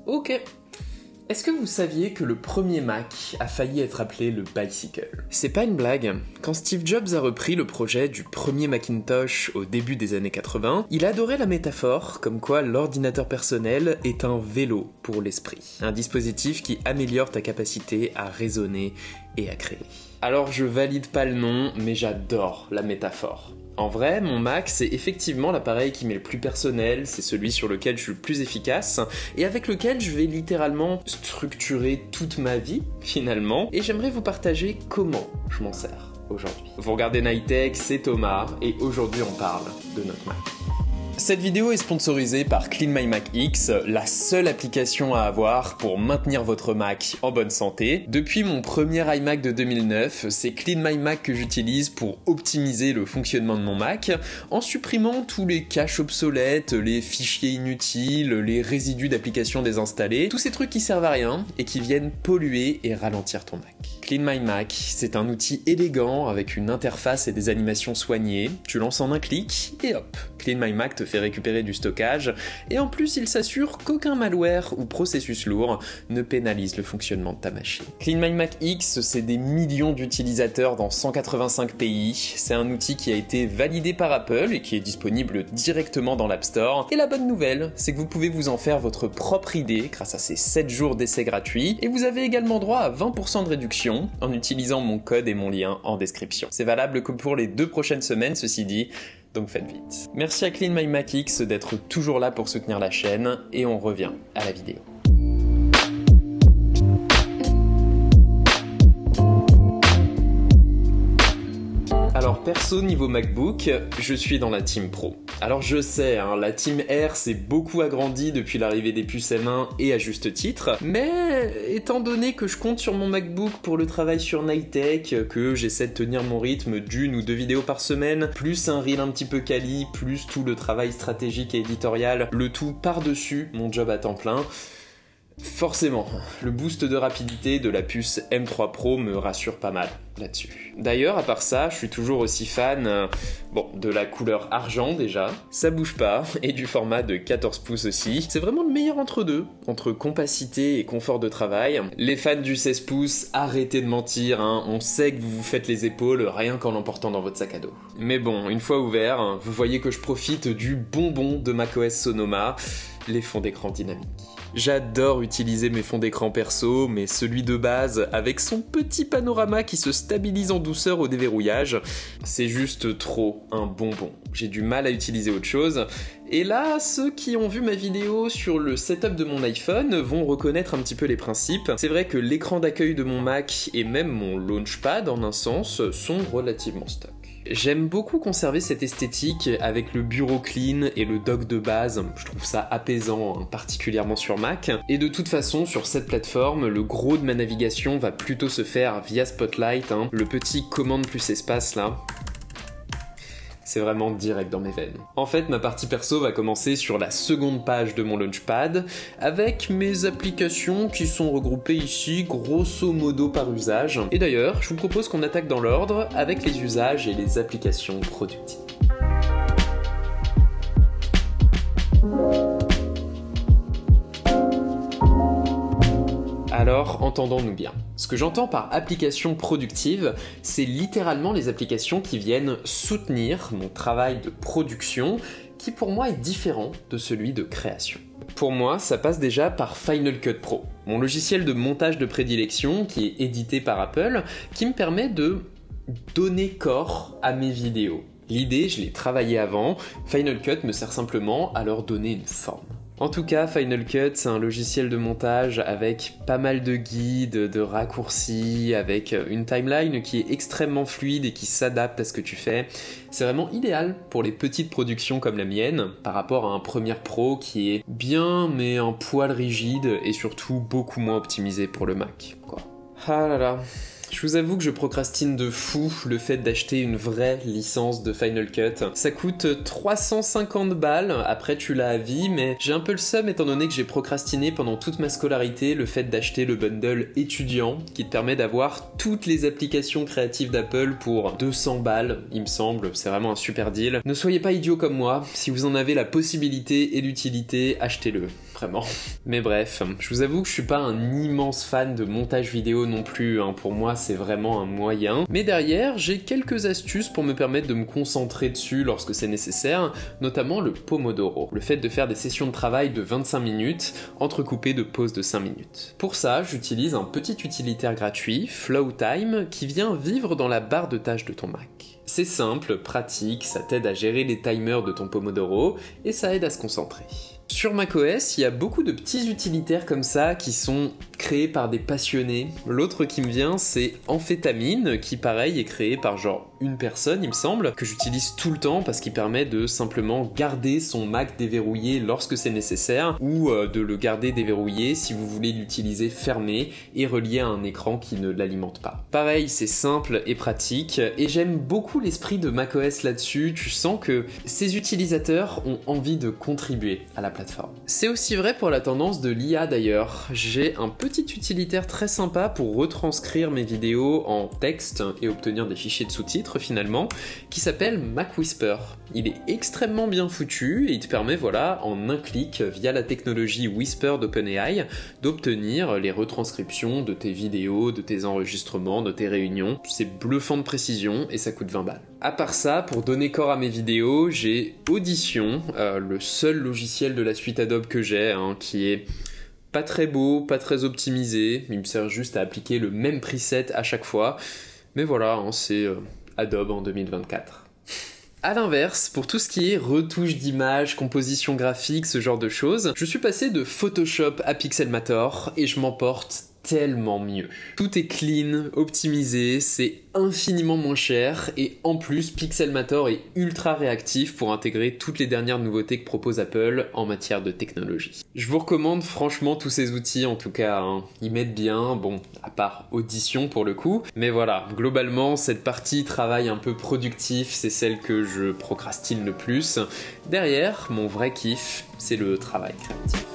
Ok. Est-ce que vous saviez que le premier Mac a failli être appelé le Bicycle? C'est pas une blague. Quand Steve Jobs a repris le projet du premier Macintosh au début des années 80, il adorait la métaphore comme quoi l'ordinateur personnel est un vélo pour l'esprit. Un dispositif qui améliore ta capacité à raisonner et à créer. Alors je valide pas le nom, mais j'adore la métaphore. En vrai, mon Mac, c'est effectivement l'appareil qui m'est le plus personnel, c'est celui sur lequel je suis le plus efficace, et avec lequel je vais littéralement structurer toute ma vie, finalement, et j'aimerais vous partager comment je m'en sers aujourd'hui. Vous regardez Nightech, c'est Thomas, et aujourd'hui on parle de notre Mac. Cette vidéo est sponsorisée par Clean My Mac X, la seule application à avoir pour maintenir votre Mac en bonne santé. Depuis mon premier iMac de 2009, c'est Clean My Mac que j'utilise pour optimiser le fonctionnement de mon Mac, en supprimant tous les caches obsolètes, les fichiers inutiles, les résidus d'applications désinstallées, tous ces trucs qui servent à rien et qui viennent polluer et ralentir ton Mac. Clean My Mac, c'est un outil élégant avec une interface et des animations soignées. Tu lances en un clic et hop, Clean My Mac te fait récupérer du stockage et en plus il s'assure qu'aucun malware ou processus lourd ne pénalise le fonctionnement de ta machine. Clean My Mac X, c'est des millions d'utilisateurs dans 185 pays. C'est un outil qui a été validé par Apple et qui est disponible directement dans l'App Store. Et la bonne nouvelle, c'est que vous pouvez vous en faire votre propre idée grâce à ces 7 jours d'essai gratuits et vous avez également droit à 20% de réduction en utilisant mon code et mon lien en description. C'est valable que pour les 2 prochaines semaines, ceci dit, donc faites vite. Merci à Clean My Mac X d'être toujours là pour soutenir la chaîne, et on revient à la vidéo. Alors perso, niveau MacBook, je suis dans la team Pro. Alors je sais, la team R s'est beaucoup agrandie depuis l'arrivée des puces M1 et à juste titre, mais étant donné que je compte sur mon MacBook pour le travail sur Nightech, que j'essaie de tenir mon rythme d'1 ou 2 vidéos par semaine, plus un reel un petit peu quali, plus tout le travail stratégique et éditorial, le tout par-dessus mon job à temps plein, forcément, le boost de rapidité de la puce M3 Pro me rassure pas mal là-dessus. D'ailleurs, à part ça, je suis toujours aussi fan de la couleur argent déjà, ça bouge pas, et du format de 14 pouces aussi. C'est vraiment le meilleur entre deux, entre compacité et confort de travail. Les fans du 16 pouces, arrêtez de mentir, on sait que vous vous faites les épaules rien qu'en l'emportant dans votre sac à dos. Mais bon, une fois ouvert, vous voyez que je profite du bonbon de macOS Sonoma, les fonds d'écran dynamiques. J'adore utiliser mes fonds d'écran perso, mais celui de base, avec son petit panorama qui se stabilise en douceur au déverrouillage, c'est juste trop un bonbon. J'ai du mal à utiliser autre chose. Et là, ceux qui ont vu ma vidéo sur le setup de mon iPhone vont reconnaître un petit peu les principes. C'est vrai que l'écran d'accueil de mon Mac et même mon Launchpad, en un sens, sont relativement stock. J'aime beaucoup conserver cette esthétique avec le bureau clean et le dock de base, je trouve ça apaisant, particulièrement sur Mac. Et de toute façon, sur cette plateforme, le gros de ma navigation va plutôt se faire via Spotlight, le petit commande plus espace là. C'est vraiment direct dans mes veines. En fait, ma partie perso va commencer sur la seconde page de mon Launchpad, avec mes applications qui sont regroupées ici, grosso modo par usage. Et d'ailleurs, je vous propose qu'on attaque dans l'ordre avec les usages et les applications productives. Alors, entendons-nous bien. Ce que j'entends par application productive, c'est littéralement les applications qui viennent soutenir mon travail de production, qui pour moi est différent de celui de création. Pour moi, ça passe déjà par Final Cut Pro, mon logiciel de montage de prédilection qui est édité par Apple, qui me permet de donner corps à mes vidéos. L'idée, je l'ai travaillée avant, Final Cut me sert simplement à leur donner une forme. En tout cas, Final Cut, c'est un logiciel de montage avec pas mal de guides, de raccourcis, avec une timeline qui est extrêmement fluide et qui s'adapte à ce que tu fais. C'est vraiment idéal pour les petites productions comme la mienne, par rapport à un Premiere Pro qui est bien, mais un poil rigide et surtout beaucoup moins optimisé pour le Mac, quoi. Ah là là, Je vous avoue que je procrastine de fou le fait d'acheter une vraie licence de Final Cut. Ça coûte 350 balles, après tu l'as à vie, mais j'ai un peu le seum étant donné que j'ai procrastiné pendant toute ma scolarité le fait d'acheter le bundle étudiant qui te permet d'avoir toutes les applications créatives d'Apple pour 200 balles, il me semble, c'est vraiment un super deal. Ne soyez pas idiots comme moi, si vous en avez la possibilité et l'utilité, achetez-le, vraiment. Mais bref, je vous avoue que je suis pas un immense fan de montage vidéo non plus, hein. Pour moi c'est vraiment un moyen. Mais derrière, j'ai quelques astuces pour me permettre de me concentrer dessus lorsque c'est nécessaire, notamment le Pomodoro, le fait de faire des sessions de travail de 25 minutes, entrecoupées de pauses de 5 minutes. Pour ça, j'utilise un petit utilitaire gratuit, FlowTime, qui vient vivre dans la barre de tâches de ton Mac. C'est simple, pratique, ça t'aide à gérer les timers de ton Pomodoro, et ça aide à se concentrer. Sur macOS, il y a beaucoup de petits utilitaires comme ça qui sont créés par des passionnés. L'autre qui me vient, c'est Amphétamine, qui pareil est créé par genre une personne, il me semble, que j'utilise tout le temps parce qu'il permet de simplement garder son Mac déverrouillé lorsque c'est nécessaire, ou de le garder déverrouillé si vous voulez l'utiliser fermé et relié à un écran qui ne l'alimente pas. Pareil, c'est simple et pratique, et j'aime beaucoup l'esprit de macOS là-dessus. Tu sens que ces utilisateurs ont envie de contribuer à la plateforme. C'est aussi vrai pour la tendance de l'IA d'ailleurs. J'ai un petit utilitaire très sympa pour retranscrire mes vidéos en texte et obtenir des fichiers de sous-titres finalement, qui s'appelle MacWhisper. Il est extrêmement bien foutu et il te permet, voilà, en un clic via la technologie Whisper d'OpenAI, d'obtenir les retranscriptions de tes vidéos, de tes enregistrements, de tes réunions. C'est bluffant de précision et ça coûte 20 balles. À part ça, pour donner corps à mes vidéos, j'ai Audition, le seul logiciel de la suite Adobe que j'ai, qui est pas très beau, pas très optimisé, il me sert juste à appliquer le même preset à chaque fois, mais voilà, c'est Adobe en 2024. A l'inverse, pour tout ce qui est retouche d'image, composition graphique, ce genre de choses, je suis passé de Photoshop à Pixelmator et je m'en porte tellement mieux. Tout est clean, optimisé, c'est infiniment moins cher et en plus Pixelmator est ultra réactif pour intégrer toutes les dernières nouveautés que propose Apple en matière de technologie. Je vous recommande franchement tous ces outils en tout cas, ils m'aident bien, bon, à part Audition pour le coup, mais voilà, globalement cette partie travail un peu productif, c'est celle que je procrastine le plus. Derrière, mon vrai kiff, c'est le travail créatif.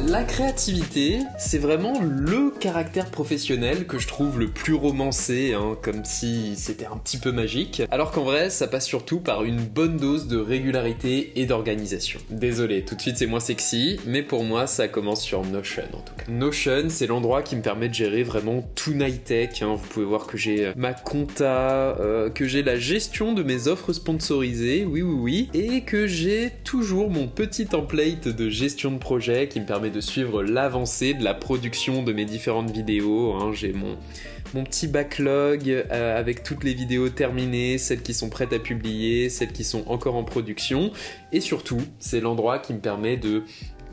La créativité, c'est vraiment le caractère professionnel que je trouve le plus romancé, comme si c'était un petit peu magique, alors qu'en vrai, ça passe surtout par une bonne dose de régularité et d'organisation. Désolé, tout de suite c'est moins sexy, mais pour moi, ça commence sur Notion en tout cas. Notion, c'est l'endroit qui me permet de gérer vraiment tout Nightech, vous pouvez voir que j'ai ma compta, que j'ai la gestion de mes offres sponsorisées, oui, et que j'ai toujours mon petit template de gestion de projet qui me permet de suivre l'avancée de la production de mes différentes vidéos. J'ai mon petit backlog avec toutes les vidéos terminées, celles qui sont prêtes à publier, celles qui sont encore en production, et surtout, c'est l'endroit qui me permet de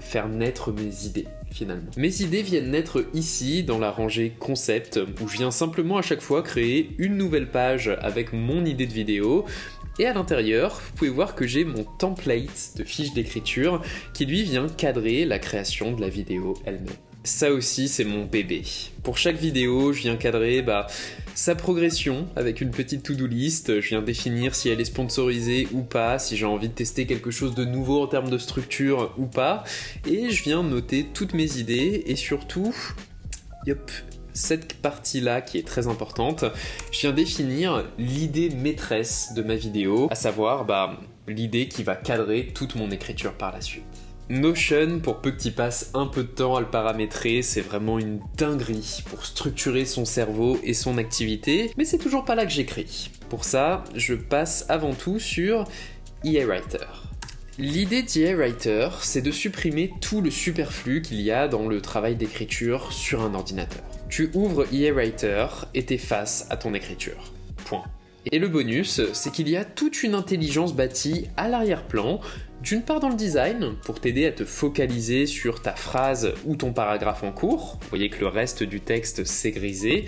faire naître mes idées. Finalement. Mes idées viennent naître ici, dans la rangée concept, où je viens simplement à chaque fois créer une nouvelle page avec mon idée de vidéo. Et à l'intérieur, vous pouvez voir que j'ai mon template de fiche d'écriture qui lui vient cadrer la création de la vidéo elle-même. Ça aussi, c'est mon bébé. Pour chaque vidéo, je viens cadrer sa progression avec une petite to-do list. Je viens définir si elle est sponsorisée ou pas, si j'ai envie de tester quelque chose de nouveau en termes de structure ou pas. Et je viens noter toutes mes idées et surtout, cette partie-là qui est très importante, je viens définir l'idée maîtresse de ma vidéo, à savoir l'idée qui va cadrer toute mon écriture par la suite. Notion, pour peu que tu passes un peu de temps à le paramétrer, c'est vraiment une dinguerie pour structurer son cerveau et son activité, mais c'est toujours pas là que j'écris. Pour ça, je passe avant tout sur EA Writer. L'idée d'EA Writer, c'est de supprimer tout le superflu qu'il y a dans le travail d'écriture sur un ordinateur. Tu ouvres EA Writer et t'es face à ton écriture. Point. Et le bonus, c'est qu'il y a toute une intelligence bâtie à l'arrière-plan, D'une part dans le design, pour t'aider à te focaliser sur ta phrase ou ton paragraphe en cours, vous voyez que le reste du texte s'est grisé,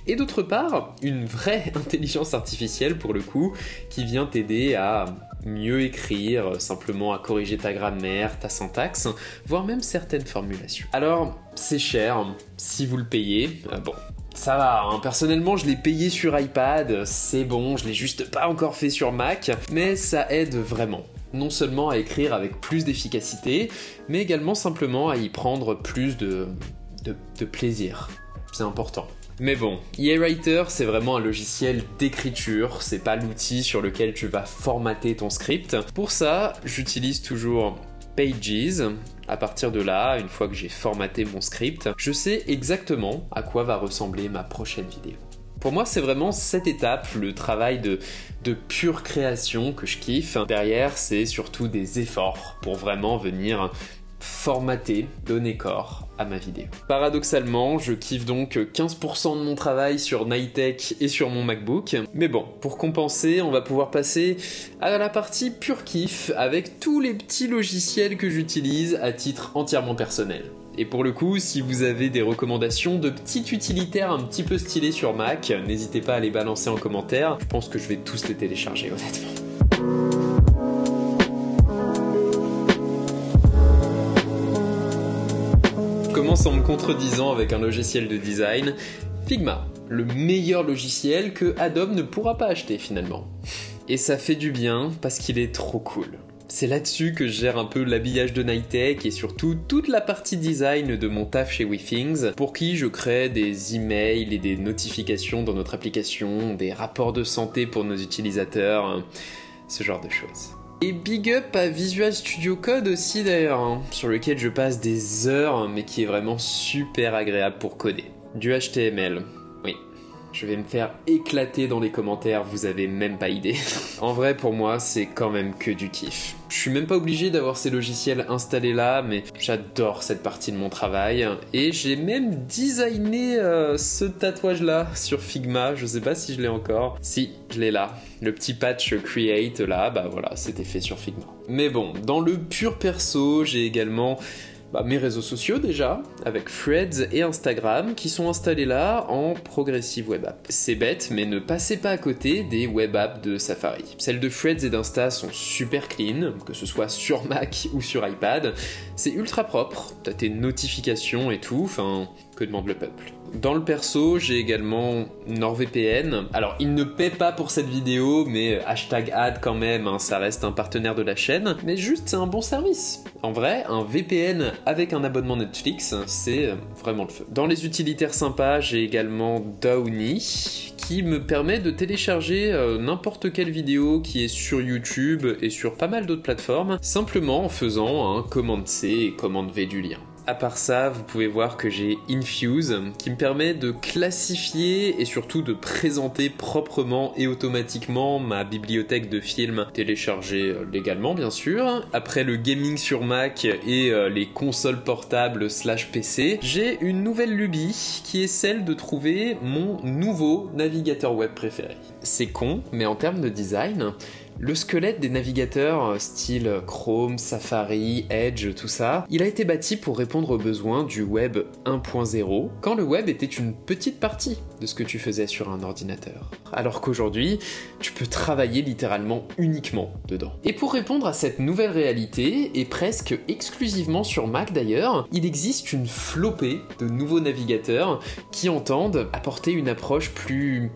et d'autre part, une vraie intelligence artificielle pour le coup, qui vient t'aider à mieux écrire, simplement à corriger ta grammaire, ta syntaxe, voire même certaines formulations. Alors, c'est cher, si vous le payez, bon... Ça va, hein. Personnellement je l'ai payé sur iPad, c'est bon, je l'ai juste pas encore fait sur Mac, mais ça aide vraiment. Non seulement à écrire avec plus d'efficacité, mais également simplement à y prendre plus de plaisir. C'est important. Mais bon, EA-Writer c'est vraiment un logiciel d'écriture, c'est pas l'outil sur lequel tu vas formater ton script. Pour ça, j'utilise toujours Pages. À partir de là, une fois que j'ai formaté mon script, je sais exactement à quoi va ressembler ma prochaine vidéo. Pour moi, c'est vraiment cette étape, le travail de pure création que je kiffe. Derrière, c'est surtout des efforts pour vraiment venir formater, donner corps à ma vidéo. Paradoxalement, je kiffe donc 15% de mon travail sur Nightech et sur mon MacBook. Mais bon, pour compenser, on va pouvoir passer à la partie pure kiff avec tous les petits logiciels que j'utilise à titre entièrement personnel. Et pour le coup, si vous avez des recommandations de petits utilitaires un petit peu stylés sur Mac, n'hésitez pas à les balancer en commentaire. Je pense que je vais tous les télécharger, honnêtement. Je commence en me contredisant avec un logiciel de design, Figma, le meilleur logiciel que Adobe ne pourra pas acheter finalement. Et ça fait du bien parce qu'il est trop cool. C'est là-dessus que je gère un peu l'habillage de Nightech et surtout toute la partie design de mon taf chez WeThings, pour qui je crée des emails et des notifications dans notre application, des rapports de santé pour nos utilisateurs, ce genre de choses. Et big up à Visual Studio Code aussi d'ailleurs, hein, sur lequel je passe des heures, mais qui est vraiment super agréable pour coder. Du HTML, oui. Je vais me faire éclater dans les commentaires, vous avez même pas idée. En vrai, pour moi, c'est quand même que du kiff. Je suis même pas obligé d'avoir ces logiciels installés là, mais j'adore cette partie de mon travail. Et j'ai même designé ce tatouage là sur Figma, je sais pas si je l'ai encore. Si, je l'ai là. Le petit patch Create là, bah voilà, c'était fait sur Figma. Mais bon, dans le pur perso, j'ai également... mes réseaux sociaux déjà, avec Threads et Instagram, qui sont installés là en Progressive Web App. C'est bête, mais ne passez pas à côté des web apps de Safari. Celles de Threads et d'Insta sont super clean, que ce soit sur Mac ou sur iPad. C'est ultra propre, t'as tes notifications et tout, enfin, que demande le peuple. Dans le perso, j'ai également NordVPN. Alors, il ne paie pas pour cette vidéo, mais hashtag ad quand même, hein, ça reste un partenaire de la chaîne. Mais juste, c'est un bon service. En vrai, un VPN avec un abonnement Netflix, c'est vraiment le feu. Dans les utilitaires sympas, j'ai également Downy, qui me permet de télécharger n'importe quelle vidéo qui est sur YouTube et sur pas mal d'autres plateformes, simplement en faisant un commande C et commande V du lien. À part ça, vous pouvez voir que j'ai Infuse, qui me permet de classifier et surtout de présenter proprement et automatiquement ma bibliothèque de films téléchargés légalement bien sûr. Après le gaming sur Mac et les consoles portables / PC, j'ai une nouvelle lubie qui est celle de trouver mon nouveau navigateur web préféré. C'est con, mais en termes de design, le squelette des navigateurs style Chrome, Safari, Edge, tout ça, il a été bâti pour répondre aux besoins du web 1.0, quand le web était une petite partie de ce que tu faisais sur un ordinateur. Alors qu'aujourd'hui, tu peux travailler littéralement uniquement dedans. Et pour répondre à cette nouvelle réalité, et presque exclusivement sur Mac d'ailleurs, il existe une flopée de nouveaux navigateurs qui entendent apporter une approche plus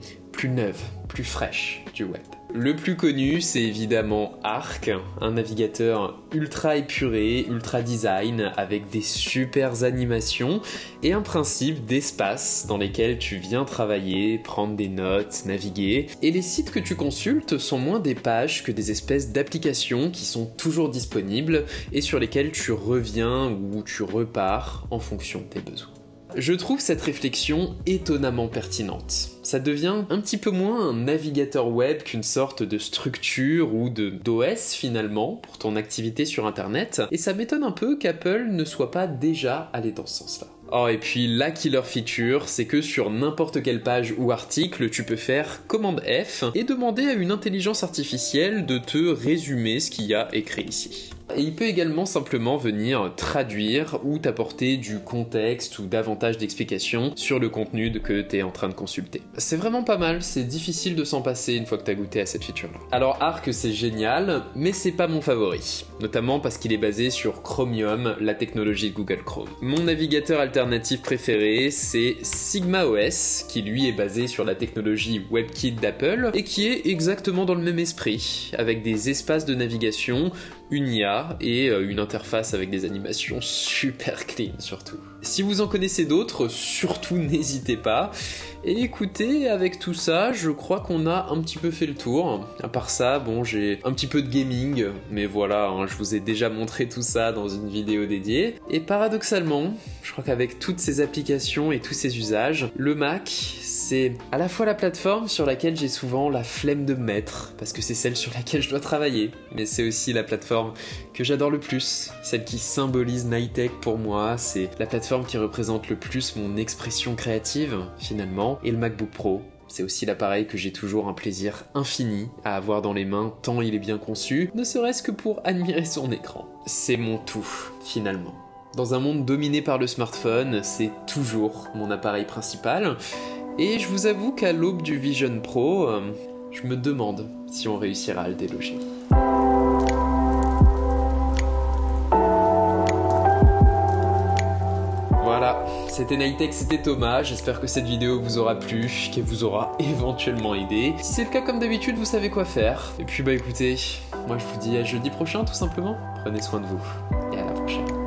neuve, plus fraîche du web. Le plus connu, c'est évidemment Arc, un navigateur ultra épuré, ultra design, avec des super animations et un principe d'espace dans lesquels tu viens travailler, prendre des notes, naviguer. Et les sites que tu consultes sont moins des pages que des espèces d'applications qui sont toujours disponibles et sur lesquelles tu reviens ou tu repars en fonction de tes besoins. Je trouve cette réflexion étonnamment pertinente. Ça devient un petit peu moins un navigateur web qu'une sorte de structure ou d'OS finalement pour ton activité sur internet, et ça m'étonne un peu qu'Apple ne soit pas déjà allé dans ce sens-là. Oh, et puis la killer feature, c'est que sur n'importe quelle page ou article, tu peux faire commande F et demander à une intelligence artificielle de te résumer ce qu'il y a écrit ici. Et il peut également simplement venir traduire ou t'apporter du contexte ou davantage d'explications sur le contenu que tu es en train de consulter. C'est vraiment pas mal, c'est difficile de s'en passer une fois que tu as goûté à cette feature-là. Alors Arc, c'est génial, mais c'est pas mon favori, notamment parce qu'il est basé sur Chromium, la technologie de Google Chrome. Mon navigateur alternatif préféré, c'est SigmaOS, qui lui est basé sur la technologie WebKit d'Apple et qui est exactement dans le même esprit, avec des espaces de navigation, une IA et une interface avec des animations super clean surtout. Si vous en connaissez d'autres, surtout n'hésitez pas. Et écoutez, avec tout ça, je crois qu'on a un petit peu fait le tour. À part ça, bon, j'ai un petit peu de gaming, mais voilà, hein, je vous ai déjà montré tout ça dans une vidéo dédiée. Et paradoxalement, je crois qu'avec toutes ces applications et tous ces usages, le Mac, c'est à la fois la plateforme sur laquelle j'ai souvent la flemme de me mettre, parce que c'est celle sur laquelle je dois travailler, mais c'est aussi la plateforme que j'adore le plus, celle qui symbolise Nighttech pour moi, c'est la plateforme qui représente le plus mon expression créative, finalement, et le MacBook Pro. C'est aussi l'appareil que j'ai toujours un plaisir infini à avoir dans les mains, tant il est bien conçu, ne serait-ce que pour admirer son écran. C'est mon tout, finalement. Dans un monde dominé par le smartphone, c'est toujours mon appareil principal, et je vous avoue qu'à l'aube du Vision Pro, je me demande si on réussira à le déloger. Voilà, c'était Nighttech, c'était Thomas, j'espère que cette vidéo vous aura plu, qu'elle vous aura éventuellement aidé. Si c'est le cas, comme d'habitude, vous savez quoi faire. Et puis bah écoutez, moi je vous dis à jeudi prochain tout simplement. Prenez soin de vous et à la prochaine.